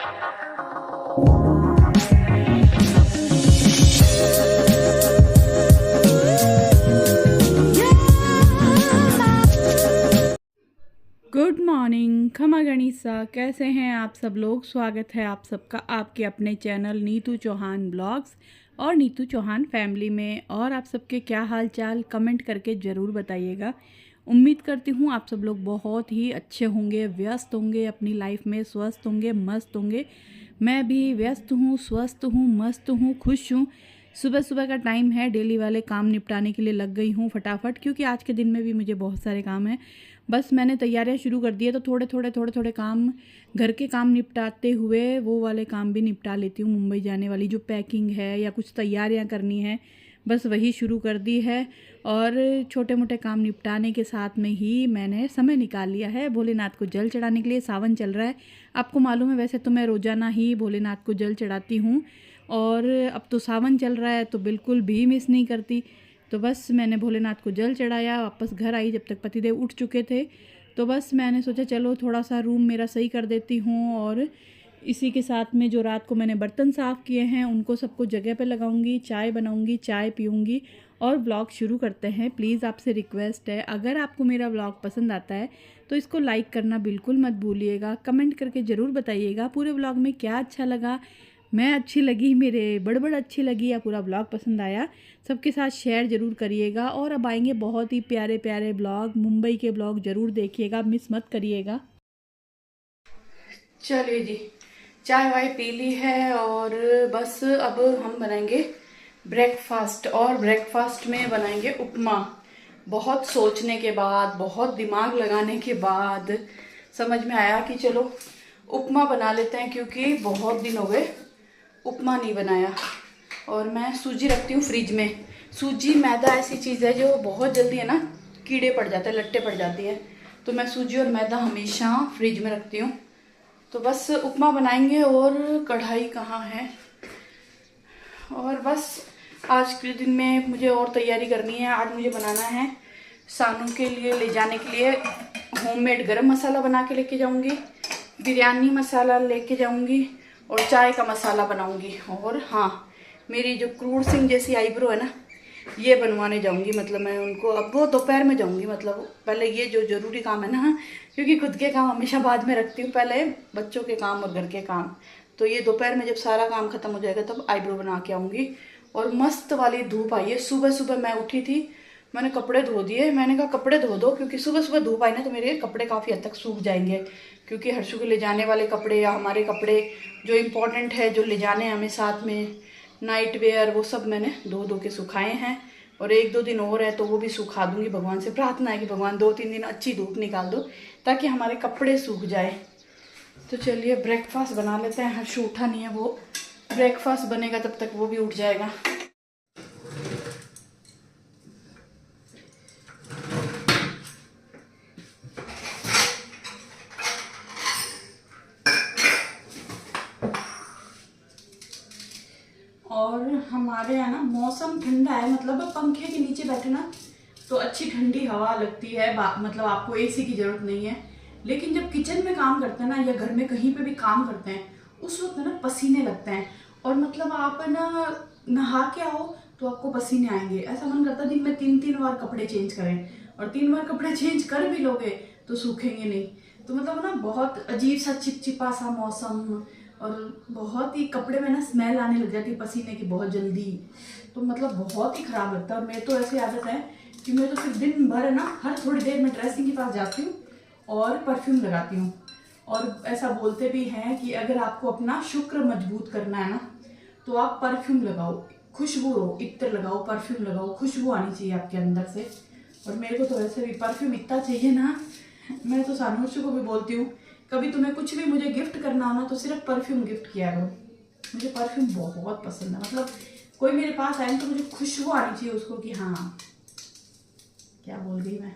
Good morning खमा गणिसा, कैसे हैं आप सब लोग। स्वागत है आप सबका आपके अपने चैनल नीतू चौहान ब्लॉग्स और नीतू चौहान फैमिली में। और आप सबके क्या हाल चाल कमेंट करके ज़रूर बताइएगा। उम्मीद करती हूँ आप सब लोग बहुत ही अच्छे होंगे, व्यस्त होंगे, अपनी लाइफ में स्वस्थ होंगे, मस्त होंगे। मैं भी व्यस्त हूँ, स्वस्थ हूँ, मस्त हूँ, खुश हूँ। सुबह सुबह का टाइम है, डेली वाले काम निपटाने के लिए लग गई हूँ फटाफट, क्योंकि आज के दिन में भी मुझे बहुत सारे काम हैं। बस मैंने तैयारियां शुरू कर दी है, तो थोड़े थोड़े काम, घर के काम निपटाते हुए वो वाले काम भी निपटा लेती हूँ। मुंबई जाने वाली जो पैकिंग है या कुछ तैयारियां करनी है, बस वही शुरू कर दी है। और छोटे मोटे काम निपटाने के साथ में ही मैंने समय निकाल लिया है भोलेनाथ को जल चढ़ाने के लिए। सावन चल रहा है, आपको मालूम है। वैसे तो मैं रोज़ाना ही भोलेनाथ को जल चढ़ाती हूँ, और अब तो सावन चल रहा है तो बिल्कुल भी मिस नहीं करती। तो बस मैंने भोलेनाथ को जल चढ़ाया, वापस घर आई जब तक पतिदेव उठ चुके थे। तो बस मैंने सोचा चलो थोड़ा सा रूम मेरा सही कर देती हूँ, और इसी के साथ में जो रात को मैंने बर्तन साफ़ किए हैं उनको सबको जगह पे लगाऊंगी, चाय बनाऊंगी, चाय पीऊंगी और व्लॉग शुरू करते हैं। प्लीज़ आपसे रिक्वेस्ट है, अगर आपको मेरा व्लॉग पसंद आता है तो इसको लाइक करना बिल्कुल मत भूलिएगा। कमेंट करके ज़रूर बताइएगा पूरे व्लॉग में क्या अच्छा लगा, मैं अच्छी लगी, मेरे बड़बड़ अच्छी लगी, या पूरा ब्लॉग पसंद आया। सबके साथ शेयर ज़रूर करिएगा। और अब आएंगे बहुत ही प्यारे प्यारे ब्लॉग, मुंबई के ब्लॉग ज़रूर देखिएगा, मिस मत करिएगा। चलिए जी, चाय वाय पी ली है और बस अब हम बनाएंगे ब्रेकफास्ट। और ब्रेकफास्ट में बनाएंगे उपमा। बहुत सोचने के बाद, बहुत दिमाग लगाने के बाद समझ में आया कि चलो उपमा बना लेते हैं, क्योंकि बहुत दिन हो गए उपमा नहीं बनाया। और मैं सूजी रखती हूँ फ्रिज में। सूजी मैदा ऐसी चीज़ है जो बहुत जल्दी है ना कीड़े पड़ जाते हैं, लट्टे पड़ जाती है। तो मैं सूजी और मैदा हमेशा फ्रिज में रखती हूँ। तो बस उपमा बनाएंगे। और कढ़ाई कहाँ है। और बस आज के दिन में मुझे और तैयारी करनी है। आज मुझे बनाना है सानू के लिए ले जाने के लिए होममेड गरम मसाला बना के लेके जाऊंगी, बिरयानी मसाला लेके जाऊंगी और चाय का मसाला बनाऊंगी। और हाँ, मेरी जो क्रूर सिंह जैसी आईब्रो है ना, ये बनवाने जाऊंगी। मतलब मैं उनको अब वो दोपहर में जाऊंगी। मतलब पहले ये जो ज़रूरी काम है ना, क्योंकि खुद के काम हमेशा बाद में रखती हूँ, पहले बच्चों के काम और घर के काम। तो ये दोपहर में जब सारा काम खत्म हो जाएगा तब आईब्रो बना के आऊँगी। और मस्त वाली धूप आई है। सुबह सुबह मैं उठी थी, मैंने कपड़े धो दिए। मैंने कहा कपड़े धो दो, क्योंकि सुबह सुबह धूप आई ना तो मेरे कपड़े काफ़ी हद तक सूख जाएंगे। क्योंकि हर्षु के ले जाने वाले कपड़े या हमारे कपड़े जो इम्पोर्टेंट है, जो ले जाने हैं हमें साथ में, नाइट वेयर, वो सब मैंने धो धो के सुखाए हैं। और एक दो दिन और है तो वो भी सुखा दूंगी। भगवान से प्रार्थना है कि भगवान 2-3 दिन अच्छी धूप निकाल दो ताकि हमारे कपड़े सूख जाए। तो चलिए ब्रेकफास्ट बना लेते हैं। हर्षु उठा नहीं है, वो ब्रेकफास्ट बनेगा तब तक वो भी उठ जाएगा। और हमारे यहाँ ना मौसम ठंडा है, मतलब पंखे के नीचे बैठे ना तो अच्छी ठंडी हवा लगती है। मतलब आपको एसी की जरूरत नहीं है। लेकिन जब किचन में काम करते हैं ना, या घर में कहीं पे भी काम करते हैं, उस वक्त ना पसीने लगते हैं। और मतलब आप ना नहा के आओ तो आपको पसीने आएंगे। ऐसा मन करता है दिन में 3-3 बार कपड़े चेंज करें। और 3 बार कपड़े चेंज कर भी लोगे तो सूखेंगे नहीं। तो मतलब ना बहुत अजीब सा चिपचिपा सा मौसम, और बहुत ही कपड़े में ना स्मेल आने लग जाती है पसीने की बहुत जल्दी। तो मतलब बहुत ही खराब लगता है। और मेरी तो ऐसी आदत है कि मैं तो सिर्फ दिन भर ना हर थोड़ी देर में ड्रेसिंग के पास जाती हूँ और परफ्यूम लगाती हूँ। और ऐसा बोलते भी हैं कि अगर आपको अपना शुक्र मजबूत करना है ना तो आप परफ्यूम लगाओ, खुशबू हो, इत्र लगाओ, परफ्यूम लगाओ, खुशबू आनी चाहिए आपके अंदर से। और मेरे को तो वैसे भी परफ्यूम इतना चाहिए ना, मैं तो सानूशु को भी बोलती हूँ कभी तुम्हें कुछ भी मुझे गिफ्ट करना हो ना तो सिर्फ परफ्यूम गिफ्ट किया करो। मुझे परफ्यूम बहुत पसंद है। मतलब कोई मेरे पास आए तो मुझे खुशबू आनी चाहिए उसको कि हाँ, क्या बोल गई मैं,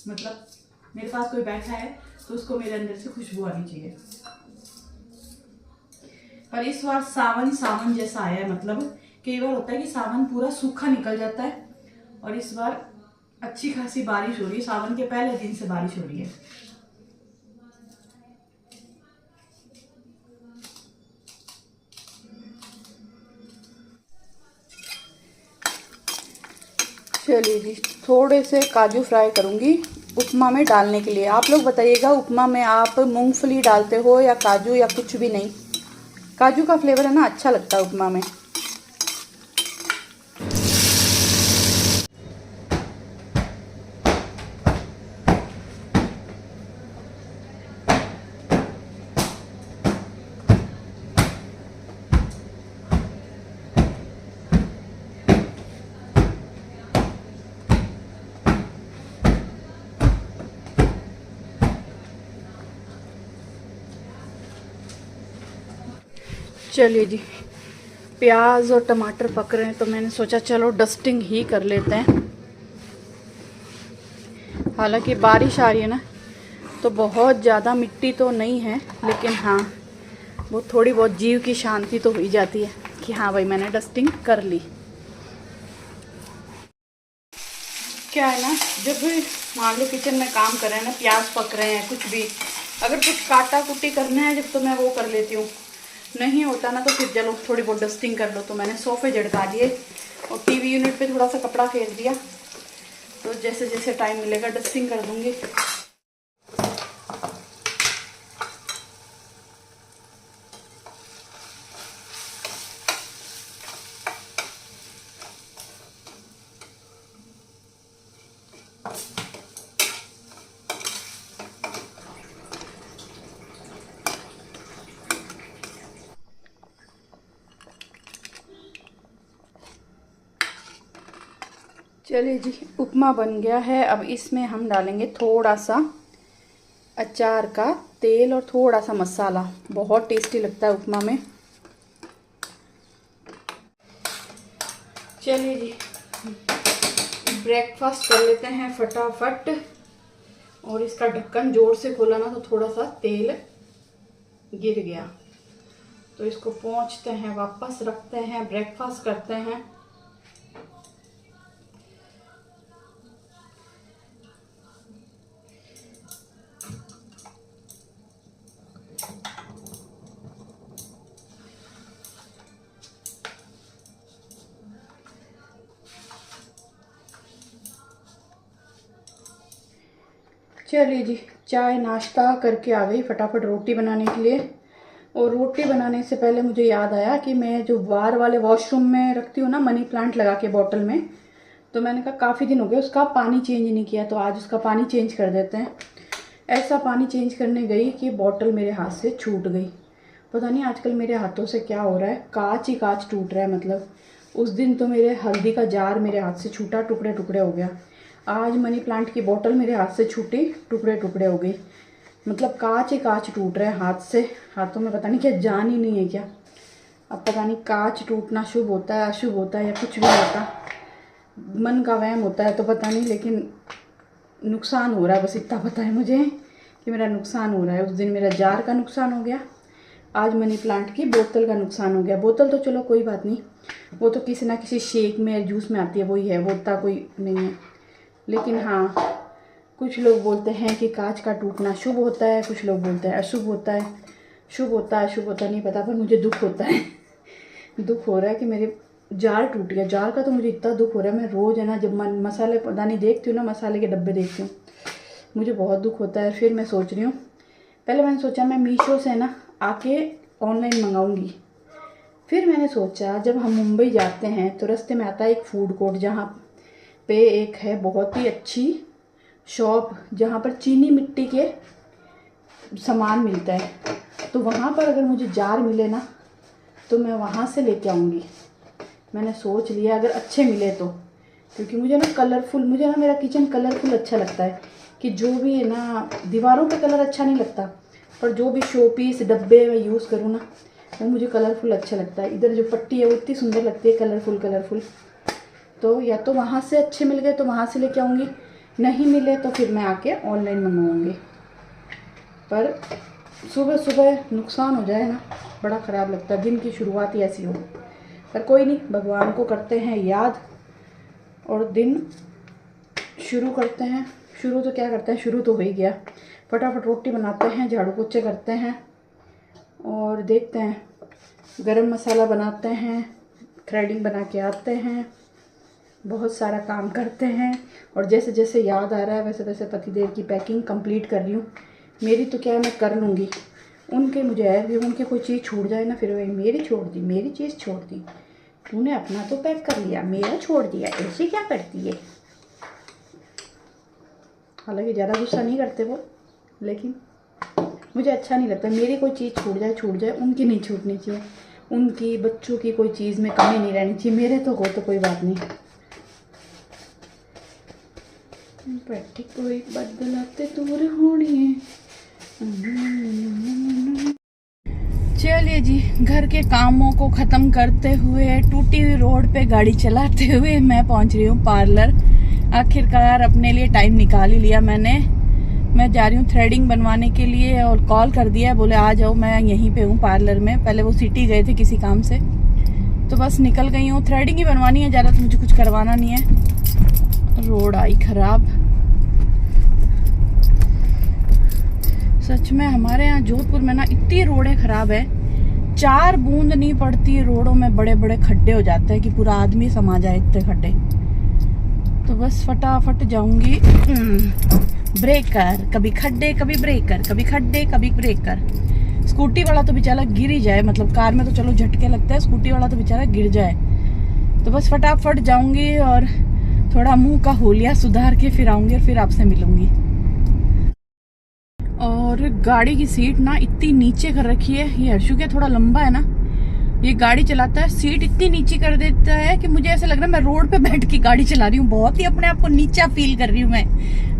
मतलब मेरे पास कोई बैठा है तो उसको मेरे अंदर से खुशबू आनी चाहिए। पर इस बार सावन जैसा आया है। मतलब कई बार होता है कि सावन पूरा सूखा निकल जाता है, और इस बार अच्छी खासी बारिश हो रही है। सावन के पहले दिन से बारिश हो रही है। चलिए जी, थोड़े से काजू फ्राई करूँगी उपमा में डालने के लिए। आप लोग बताइएगा उपमा में आप मूंगफली डालते हो या काजू या कुछ भी नहीं। काजू का फ्लेवर है ना, अच्छा लगता है उपमा में। चलिए जी, प्याज और टमाटर पक रहे हैं तो मैंने सोचा चलो डस्टिंग ही कर लेते हैं। हालांकि बारिश आ रही है ना, तो बहुत ज़्यादा मिट्टी तो नहीं है, लेकिन हाँ वो थोड़ी बहुत जीव की शांति तो हो ही जाती है कि हाँ भाई मैंने डस्टिंग कर ली। क्या है ना, जब भी मान लो किचन में काम कर रहे हैं ना, प्याज पक रहे हैं, कुछ भी अगर कुछ काटा कुटी करना है जब, तो मैं वो कर लेती हूँ। नहीं होता ना तो फिर चलो थोड़ी बहुत डस्टिंग कर लो। तो मैंने सोफे झड़का दिए और टीवी यूनिट पे थोड़ा सा कपड़ा फेर दिया। तो जैसे जैसे टाइम मिलेगा डस्टिंग कर दूंगी। चलिए जी, उपमा बन गया है। अब इसमें हम डालेंगे थोड़ा सा अचार का तेल और थोड़ा सा मसाला। बहुत टेस्टी लगता है उपमा में। चलिए जी, ब्रेकफास्ट कर लेते हैं फटाफट। और इसका ढक्कन जोर से खोला ना तो थोड़ा सा तेल गिर गया, तो इसको पोंछते हैं, वापस रखते हैं, ब्रेकफास्ट करते हैं। चलिए जी, चाय नाश्ता करके आ गई फटाफट रोटी बनाने के लिए। और रोटी बनाने से पहले मुझे याद आया कि मैं जो बाहर वाले वॉशरूम में रखती हूँ ना मनी प्लांट लगा के बॉटल में, तो मैंने कहा काफ़ी दिन हो गए उसका पानी चेंज नहीं किया, तो आज उसका पानी चेंज कर देते हैं। ऐसा पानी चेंज करने गई कि बॉटल मेरे हाथ से छूट गई। पता नहीं आजकल मेरे हाथों से क्या हो रहा है, कांच ही कांच टूट रहा है। मतलब उस दिन तो मेरे हल्दी का जार मेरे हाथ से छूटा, टुकड़े टुकड़े हो गया। आज मनी प्लांट की बोतल मेरे हाथ से छूटी, टुकड़े टुकड़े हो गई। मतलब कांच ही कांच टूट रहे हैं हाथ से। हाथों में पता नहीं क्या जान ही नहीं है क्या। अब पता नहीं कांच टूटना शुभ होता है अशुभ होता है या कुछ भी होता, मन का वहम होता है तो पता नहीं, लेकिन नुकसान हो रहा है। बस इतना पता है मुझे कि मेरा नुकसान हो रहा है। उस दिन मेरा जार का नुकसान हो गया, आज मनी प्लांट की बोतल का नुकसान हो गया। बोतल तो चलो कोई बात नहीं, वो तो किसी ना किसी शेक में जूस में आती है, वही है, वो उतना कोई नहीं है। लेकिन हाँ, कुछ लोग बोलते हैं कि कांच का टूटना शुभ होता है, कुछ लोग बोलते हैं अशुभ होता है। शुभ होता है अशुभ होता नहीं पता, पर मुझे दुख होता है। दुख हो रहा है कि मेरे जार टूट गया। जार का तो मुझे इतना दुख हो रहा है, मैं रोज़ है ना जब मसाले पता नहीं देखती हूँ ना, मसाले के डब्बे देखती हूँ, मुझे बहुत दुख होता है। फिर मैं सोच रही हूँ, पहले मैंने सोचा मैं मीशो से ना आके ऑनलाइन मंगाऊंगी। फिर मैंने सोचा जब हम मुंबई जाते हैं तो रास्ते में आता है एक फूड कोर्ट, जहाँ पे एक है बहुत ही अच्छी शॉप जहाँ पर चीनी मिट्टी के सामान मिलता है। तो वहाँ पर अगर मुझे जार मिले ना तो मैं वहाँ से लेके आऊँगी। मैंने सोच लिया अगर अच्छे मिले तो, क्योंकि मुझे ना कलरफुल, मुझे ना मेरा किचन कलरफुल अच्छा लगता है। कि जो भी है ना, दीवारों पे कलर अच्छा नहीं लगता, पर जो भी शो पीस डब्बे में यूज़ करूँ ना, वो मुझे कलरफुल अच्छा लगता है। इधर जो पट्टी है वो इतनी सुंदर लगती है, कलरफुल कलरफुल। तो या तो वहाँ से अच्छे मिल गए तो वहाँ से लेके आऊँगी, नहीं मिले तो फिर मैं आके ऑनलाइन मंगवाऊँगी। पर सुबह सुबह नुकसान हो जाए ना, बड़ा ख़राब लगता है, दिन की शुरुआत ही ऐसी हो। पर कोई नहीं, भगवान को करते हैं याद और दिन शुरू करते हैं। शुरू तो क्या करते हैं, शुरू तो हो ही गया। फटाफट रोटी बनाते हैं, झाड़ू पोछे करते हैं और देखते हैं, गरम मसाला बनाते हैं, थ्रेडिंग बना के आते हैं, बहुत सारा काम करते हैं और जैसे जैसे याद आ रहा है वैसे वैसे पतिदेव की पैकिंग कंप्लीट कर रही हूँ। मेरी तो क्या है, मैं कर लूँगी, उनके मुझे है कि उनके कोई चीज़ छूट जाए ना, फिर वही मेरी छोड़ दी, मेरी चीज़ छोड़ दी, तूने अपना तो पैक कर लिया, मेरा छोड़ दिया, ऐसे क्या करती है। हालांकि ज़्यादा गुस्सा नहीं करते वो, लेकिन मुझे अच्छा नहीं लगता। मेरी कोई चीज़ छूट जाए, उनकी नहीं छूटनी चाहिए, उनकी बच्चों की कोई चीज़ में कमी नहीं रहनी चाहिए। मेरे तो हो तो कोई बात नहीं। बैठी कोई बदलाते दूर होनी है। चलिए जी, घर के कामों को ख़त्म करते हुए टूटी हुई रोड पे गाड़ी चलाते हुए मैं पहुंच रही हूँ पार्लर। आखिरकार अपने लिए टाइम निकाल ही लिया मैंने। मैं जा रही हूँ थ्रेडिंग बनवाने के लिए और कॉल कर दिया, बोले आ जाओ, मैं यहीं पे हूँ पार्लर में। पहले वो सिटी गए थे किसी काम से, तो बस निकल गई हूँ। थ्रेडिंग ही बनवानी है, ज़्यादा तो मुझे कुछ करवाना नहीं है। रोड आई खराब, सच में हमारे यहाँ जोधपुर में ना इतनी रोडें खराब है, 4 बूंद नहीं पड़ती रोडों में बड़े बड़े खड्डे हो जाते हैं कि पूरा आदमी समा जाए इतने खड्डे। तो बस फटाफट जाऊंगी। ब्रेकर, कभी खड्डे कभी ब्रेकर, कभी खड्डे कभी ब्रेकर। स्कूटी वाला तो बेचारा गिर ही जाए, मतलब कार में तो चलो झटके लगते हैं, स्कूटी वाला तो बेचारा गिर जाए। तो बस फटाफट जाऊंगी और थोड़ा मुंह का होलिया सुधार के फिर आऊंगी और फिर आपसे मिलूंगी। और गाड़ी की सीट ना इतनी नीचे कर रखी है, ये हर्षु के थोड़ा लंबा है ना, ये गाड़ी चलाता है, सीट इतनी नीचे कर देता है कि मुझे ऐसा लग रहा है मैं रोड पे बैठ के गाड़ी चला रही हूँ। बहुत ही अपने आप को नीचा फील कर रही हूँ मैं।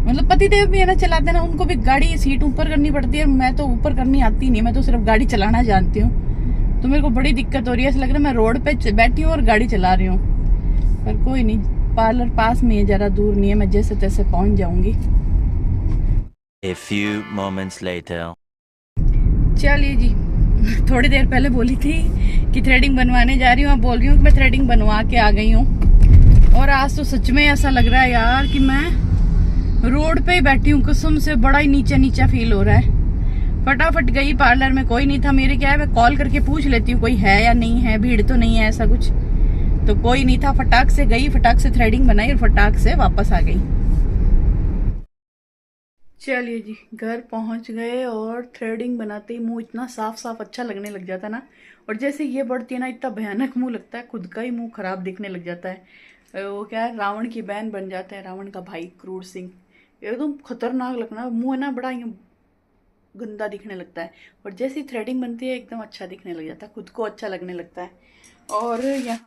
मतलब पतिदेव भी है ना चलाते हैं ना, उनको भी गाड़ी सीट ऊपर करनी पड़ती है, मैं तो ऊपर करनी आती नहीं, मैं तो सिर्फ गाड़ी चलाना जानती हूँ। तो मेरे को बड़ी दिक्कत हो रही है, ऐसा लग रहा है मैं रोड पे बैठी हूँ और गाड़ी चला रही हूँ। पर कोई नहीं, पार्लर पास में है, ज्यादा दूर नहीं है, मैं जैसे तैसे पहुंच जाऊंगी। A few moments later. चलिए जी, थोड़ी देर पहले बोली थी कि थ्रेडिंग बनवाने जा रही हूँ, अब बोल रही हूँ कि मैं थ्रेडिंग बनवा के आ गई हूँ। और आज तो सच में ऐसा लग रहा है यार कि मैं रोड पे ही बैठी हूँ, कसम से बड़ा ही नीचा नीचा फील हो रहा है। फटाफट गई, पार्लर में कोई नहीं था। मेरे क्या है, मैं कॉल करके पूछ लेती हूँ कोई है या नहीं है, भीड़ तो नहीं है ऐसा कुछ। तो कोई नहीं था, फटाक से गई, फटाक से थ्रेडिंग बनाई और फटाक से वापस आ गई। चलिए जी, घर पहुंच गए और थ्रेडिंग बनाते ही मुंह इतना साफ साफ अच्छा लगने लग जाता है ना। और जैसे ये बढ़ती है ना, इतना भयानक मुंह लगता है, खुद का ही मुंह खराब दिखने लग जाता है। वो क्या है, रावण की बहन बन जाता है, रावण का भाई क्रूर सिंह। एकदम खतरनाक लगना मुंह है ना, बड़ा गंदा दिखने लगता है। और जैसे ही थ्रेडिंग बनती है एकदम अच्छा दिखने लग जाता है, खुद को अच्छा लगने लगता है। और यहाँ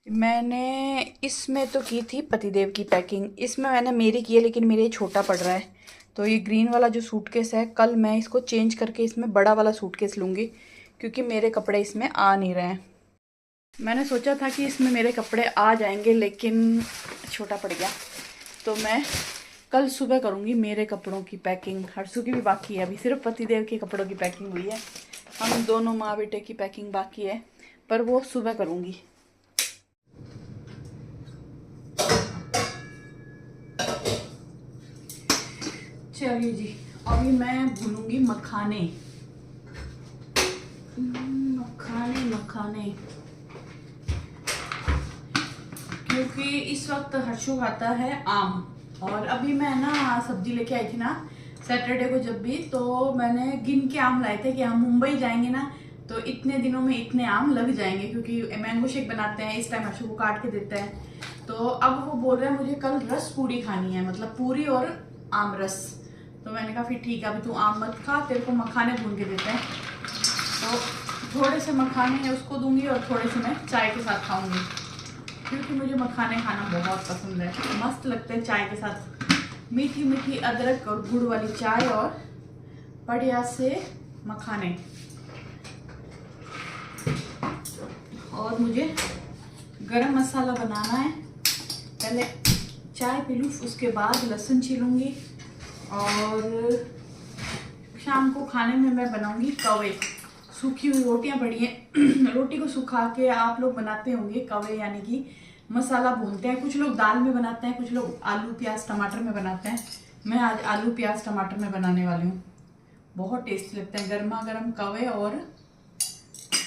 मैंने इसमें तो की थी पतिदेव की पैकिंग, इसमें मैंने मेरी की है, लेकिन मेरे छोटा पड़ रहा है। तो ये ग्रीन वाला जो सूटकेस है, कल मैं इसको चेंज करके इसमें बड़ा वाला सूटकेस लूँगी, क्योंकि मेरे कपड़े इसमें आ नहीं रहे हैं। मैंने सोचा था कि इसमें मेरे कपड़े आ जाएंगे, लेकिन छोटा पड़ गया। तो मैं कल सुबह करूँगी मेरे कपड़ों की पैकिंग। हर्षु की भी बाकी है, अभी सिर्फ पतिदेव के कपड़ों की पैकिंग हुई है, हम दोनों माँ बेटे की पैकिंग बाकी है, पर वो सुबह करूँगी। चलिए जी, अभी मैं भूनूंगी मखाने। मखाने मखाने, क्योंकि इस वक्त हर्षु खाता है आम। और अभी मैं ना सब्जी लेके आई थी ना सैटरडे को जब भी, तो मैंने गिन के आम लाए थे कि हम मुंबई जाएंगे ना तो इतने दिनों में इतने आम लग जाएंगे, क्योंकि मैंगो शेक बनाते हैं इस टाइम, हर्षु को काट के देते हैं। तो अब वो बोल रहे हैं मुझे कल रस पूरी खानी है, मतलब पूरी और आम रस। तो मैंने कहा फिर ठीक है, अभी तू आम मत खा, तेरे को मखाने भून के देते हैं। तो थोड़े से मखाने हैं उसको दूंगी और थोड़े से मैं चाय के साथ खाऊंगी, क्योंकि मुझे मखाने खाना बहुत पसंद है, मस्त लगते हैं चाय के साथ। मीठी मीठी अदरक और गुड़ वाली चाय और बढ़िया से मखाने। और मुझे गरम मसाला बनाना है, पहले चाय पी लूँ, उसके बाद लहसुन छीलूँगी। और शाम को खाने में मैं बनाऊंगी कवे। सूखी हुई रोटियां पड़ी हैं रोटी को सुखा के आप लोग बनाते होंगे कवे, यानी कि मसाला भूनते हैं। कुछ लोग दाल में बनाते हैं, कुछ लोग आलू प्याज टमाटर में बनाते हैं। मैं आज आलू प्याज टमाटर में बनाने वाली हूँ, बहुत टेस्टी लगता है। गर्मा गर्म कवे और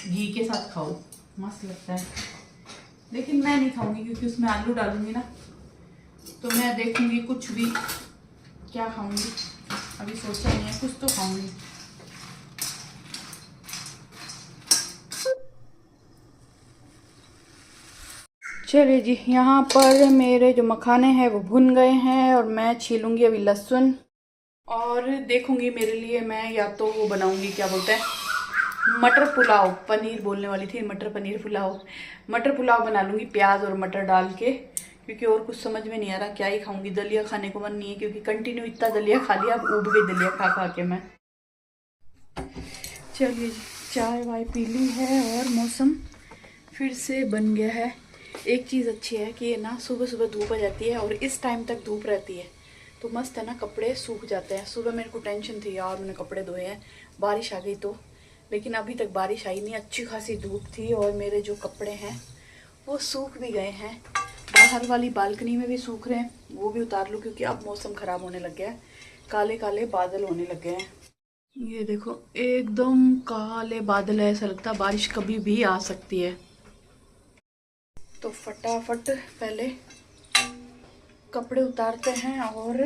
घी के साथ खाओ, मस्त लगता है। लेकिन मैं नहीं खाऊंगी क्योंकि उसमें आलू डालूंगी ना। तो मैं देखूंगी कुछ भी क्या खाऊंगी, अभी सोचा नहीं है, कुछ तो खाऊंगी। चलिए जी, यहाँ पर मेरे जो मखाने हैं वो भुन गए हैं और मैं छीलूंगी अभी लहसुन। और देखूंगी मेरे लिए मैं या तो वो बनाऊंगी, क्या बोलते हैं, मटर पुलाव। पनीर बोलने वाली थी, मटर पनीर पुलाव। मटर पुलाव बना लूंगी प्याज और मटर डाल के, क्योंकि और कुछ समझ में नहीं आ रहा क्या ही खाऊंगी। दलिया खाने को मन नहीं है क्योंकि कंटिन्यू इतना दलिया खा लिया, अब उब गई दलिया खा खा के मैं। चलिए जी, चाय वाय पी ली है और मौसम फिर से बन गया है। एक चीज़ अच्छी है कि ये ना सुबह सुबह धूप आ जाती है और इस टाइम तक धूप रहती है तो मस्त है ना, कपड़े सूख जाते हैं। सुबह मेरे को टेंशन थी यार, मैंने कपड़े धोए हैं, बारिश आ गई तो, लेकिन अभी तक बारिश आई नहीं, अच्छी खासी धूप थी और मेरे जो कपड़े हैं वो सूख भी गए हैं। बाहर वाली बालकनी में भी सूख रहे हैं, वो भी उतार लूँ क्योंकि अब मौसम ख़राब होने लग गया है, काले काले बादल होने लग गए हैं। ये देखो एकदम काले बादल है, ऐसा लगता है बारिश कभी भी आ सकती है। तो फटाफट पहले कपड़े उतारते हैं और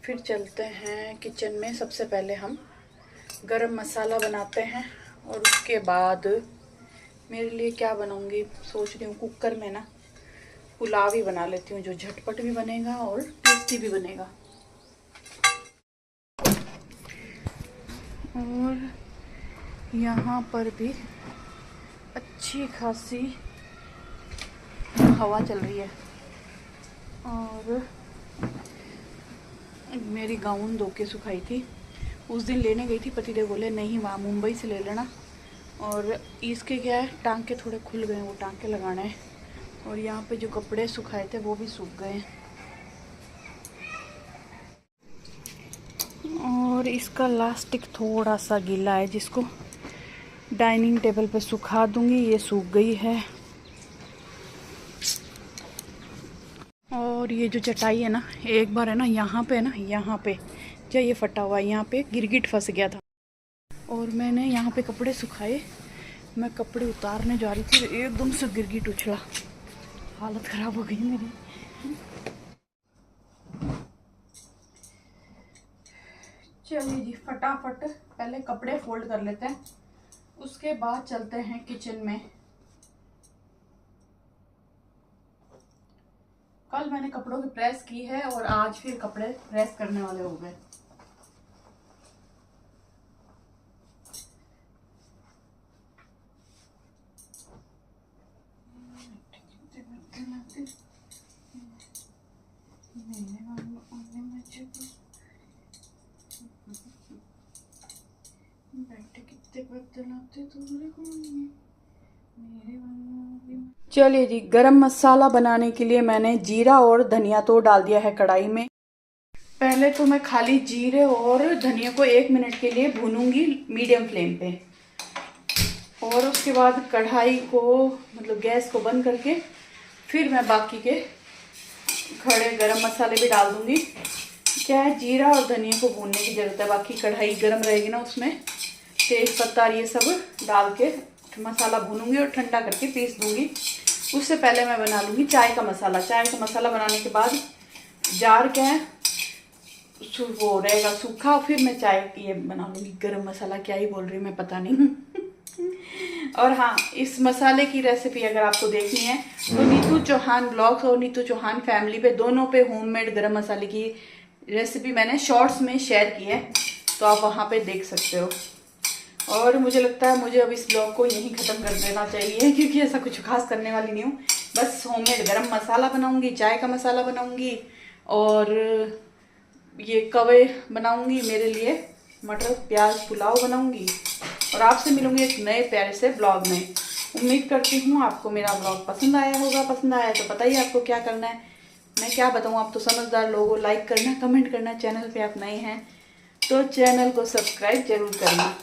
फिर चलते हैं किचन में। सबसे पहले हम गरम मसाला बनाते हैं और उसके बाद मेरे लिए क्या बनाऊंगी सोच रही हूँ, कुकर में ना पुलाव ही बना लेती हूँ, जो झटपट भी बनेगा और टेस्टी भी बनेगा। और यहाँ पर भी अच्छी खासी हवा चल रही है। और मेरी गाउन धो के सुखाई थी, उस दिन लेने गई थी, पतिदेव बोले नहीं वहाँ मुंबई से ले लेना। और इसके क्या है, टांके थोड़े खुल गए, वो टांके लगाने हैं। और यहाँ पे जो कपड़े सुखाए थे वो भी सूख गए हैं। और इसका लास्टिक थोड़ा सा गीला है, जिसको डाइनिंग टेबल पे सुखा दूंगी। ये सूख गई है। और ये जो चटाई है ना, एक बार है ना यहाँ पे, है ना यहाँ पे जो ये फटा हुआ है, यहाँ पे गिरगिट फंस गया था और मैंने यहाँ पे कपड़े सुखाए, मैं कपड़े उतारने जा रही थी, एकदम से गिरगिट उछला, हालत ख़राब हो गई मेरी। चलिए जी, फटाफट पहले कपड़े फोल्ड कर लेते हैं, उसके बाद चलते हैं किचन में। कल मैंने कपड़ों की प्रेस की है और आज फिर कपड़े प्रेस करने वाले हो गए। चलिए जी, गरम मसाला बनाने के लिए मैंने जीरा और धनिया तो डाल दिया है कढ़ाई में। पहले तो मैं खाली जीरे और धनिया को 1 मिनट के लिए भूनूंगी मीडियम फ्लेम पे, और उसके बाद कढ़ाई को मतलब गैस को बंद करके फिर मैं बाकी के खड़े गरम मसाले भी डाल दूंगी। क्या है, जीरा और धनिया को भूनने की ज़रूरत है, बाकी कढ़ाई गरम रहेगी ना, उसमें तेज पत्ता ये सब डाल के मसाला भूनूंगी और ठंडा करके पीस दूंगी। उससे पहले मैं बना लूँगी चाय का मसाला। चाय का मसाला बनाने के बाद जार क्या है वो रहेगा सूखा, फिर मैं चाय की ये बना लूँगी गरम मसाला। क्या ही बोल रही हूँ मैं, पता नहीं। और हाँ, इस मसाले की रेसिपी अगर आपको देखनी है तो नीतू चौहान ब्लॉग्स और नीतू चौहान फैमिली पे, दोनों पे होममेड गरम मसाले की रेसिपी मैंने शॉर्ट्स में शेयर की है, तो आप वहाँ पे देख सकते हो। और मुझे लगता है मुझे अब इस ब्लॉग को यहीं ख़त्म कर देना चाहिए, क्योंकि ऐसा कुछ खास करने वाली नहीं हूँ। बस होममेड गरम मसाला बनाऊँगी, चाय का मसाला बनाऊँगी और ये कवे बनाऊँगी मेरे लिए, मटर प्याज पुलाव बनाऊँगी, और आपसे मिलूँगी एक नए प्यारे से ब्लॉग में। उम्मीद करती हूँ आपको मेरा ब्लॉग पसंद आया होगा। पसंद आया तो पता ही आपको क्या करना है, मैं क्या बताऊँ, आप तो समझदार लोगों। लाइक करना, कमेंट करना, चैनल पे आप नए हैं तो चैनल को सब्सक्राइब जरूर करना।